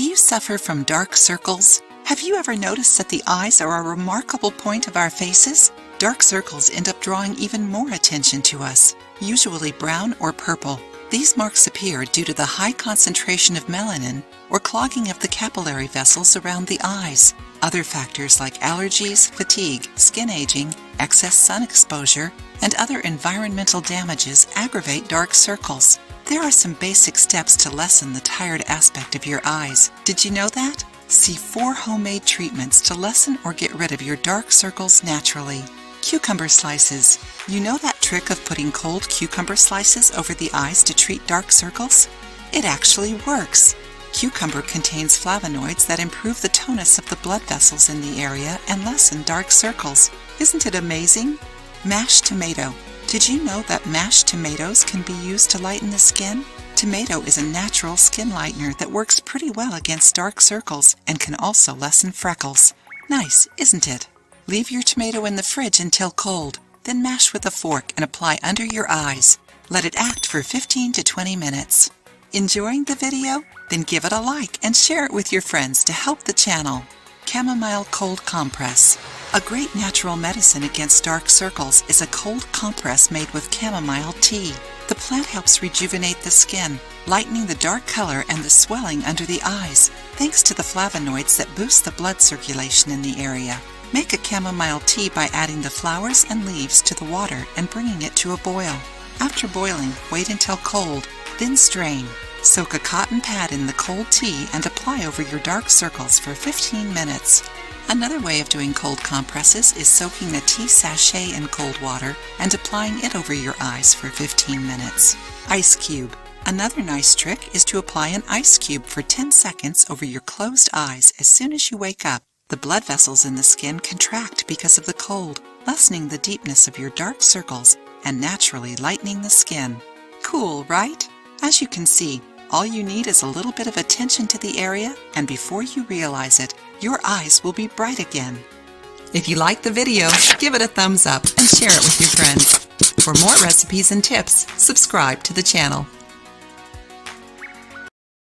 you suffer from dark circles? Have you ever noticed that the eyes are a remarkable point of our faces? Dark circles end up drawing even more attention to us, usually brown or purple. These marks appear due to the high concentration of melanin or clogging of the capillary vessels around the eyes. Other factors like allergies, fatigue, skin aging, excess sun exposure, and other environmental damages aggravate dark circles. There are some basic steps to lessen the tired aspect of your eyes. Did you know that? See 4 homemade treatments to lessen or get rid of your dark circles naturally. Cucumber slices. You know that trick of putting cold cucumber slices over the eyes to treat dark circles? It actually works. Cucumber contains flavonoids that improve the tonus of the blood vessels in the area and lessen dark circles. Isn't it amazing? Mashed tomato. Did you know that mashed tomatoes can be used to lighten the skin? Tomato is a natural skin lightener that works pretty well against dark circles and can also lessen freckles. Nice, isn't it? Leave your tomato in the fridge until cold, then mash with a fork and apply under your eyes. Let it act for 15 to 20 minutes. Enjoying the video? Then give it a like and share it with your friends to help the channel. Chamomile Cold Compress. A great natural medicine against dark circles is a cold compress made with chamomile tea. The plant helps rejuvenate the skin, lightening the dark color and the swelling under the eyes, thanks to the flavonoids that boost the blood circulation in the area. Make a chamomile tea by adding the flowers and leaves to the water and bringing it to a boil. After boiling, wait until cold, then strain. Soak a cotton pad in the cold tea and apply over your dark circles for 15 minutes. Another way of doing cold compresses is soaking a tea sachet in cold water and applying it over your eyes for 15 minutes. Ice cube. Another nice trick is to apply an ice cube for 10 seconds over your closed eyes as soon as you wake up. The blood vessels in the skin contract because of the cold, lessening the deepness of your dark circles and naturally lightening the skin. Cool, right? As you can see, all you need is a little bit of attention to the area, and before you realize it, your eyes will be bright again. If you like the video, give it a thumbs up and share it with your friends. For more recipes and tips, subscribe to the channel.